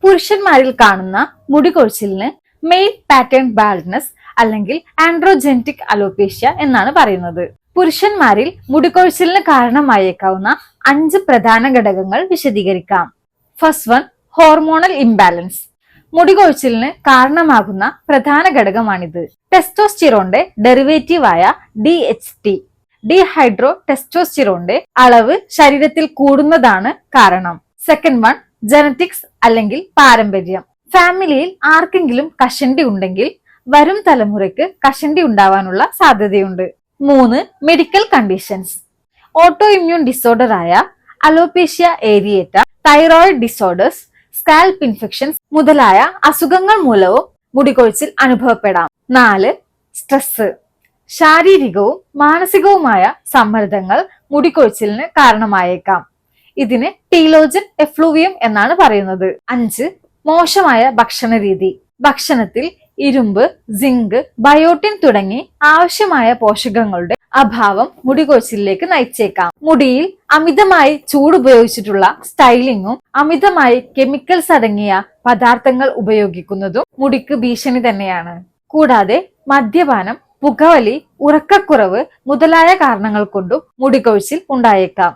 പുരുഷന്മാരിൽ കാണുന്ന മുടികൊഴിച്ചിലിന് male pattern ബാൾഡ്നെസ് അല്ലെങ്കിൽ ആൻഡ്രോജെനറ്റിക് അലോപേഷ്യ എന്നാണ് പറയുന്നത്. പുരുഷന്മാരിൽ മുടികൊഴിച്ചിലിന് കാരണമായേക്കാവുന്ന 5 പ്രധാന ഘടകങ്ങൾ വിശദീകരിക്കാം. First one, hormonal imbalance. മുടികൊഴിച്ചിലിന് കാരണമാകുന്ന പ്രധാന ഘടകമാണിത്. ടെസ്റ്റോസ്റ്റിറോണിന്റെ ഡെറിവേറ്റീവ് ആയ DHT, ഡീഹൈഡ്രോ ടെസ്റ്റോസ്റ്റിറോണിന്റെ അളവ് ശരീരത്തിൽ കൂടുന്നതാണ് കാരണം. സെക്കൻഡ് വൺ, ജനറ്റിക്സ് അല്ലെങ്കിൽ പാരമ്പര്യം. ഫാമിലിയിൽ ആർക്കെങ്കിലും കഷണ്ടി ഉണ്ടെങ്കിൽ വരും തലമുറയ്ക്ക് കഷണ്ടി ഉണ്ടാവാനുള്ള സാധ്യതയുണ്ട്. 3, medical conditions. Autoimmune disorder ആയ alopecia areata, thyroid disorders, scalp infections മുതലായ അസുഖങ്ങൾ മൂലവും മുടികൊഴിച്ചിൽ അനുഭവപ്പെടാം. 4, സ്ട്രെസ്. ശാരീരികവും മാനസികവുമായ സമ്മർദ്ദങ്ങൾ മുടികൊഴിച്ചിലിന് കാരണമായേക്കാം. ഇതിന് ടീലോജൻ എഫ്ലൂവിയം എന്നാണ് പറയുന്നത്. 5, മോശമായ ഭക്ഷണ രീതി. ഭക്ഷണത്തിൽ ഇരുമ്പ്, സിങ്ക്, ബയോട്ടിൻ തുടങ്ങി ആവശ്യമായ പോഷകങ്ങളുടെ അഭാവം മുടികൊഴിച്ചിലിലേക്ക് നയിച്ചേക്കാം. മുടിയിൽ അമിതമായി ചൂട് ഉപയോഗിച്ചിട്ടുള്ള സ്റ്റൈലിങ്ങും അമിതമായി കെമിക്കൽസ് അടങ്ങിയ പദാർത്ഥങ്ങൾ ഉപയോഗിക്കുന്നതും മുടിക്ക് ഭീഷണി തന്നെയാണ്. കൂടാതെ മദ്യപാനം, പുകവലി, ഉറക്കക്കുറവ് മുതലായ കാരണങ്ങൾ കൊണ്ടും മുടികൊഴിച്ചിൽ ഉണ്ടായേക്കാം.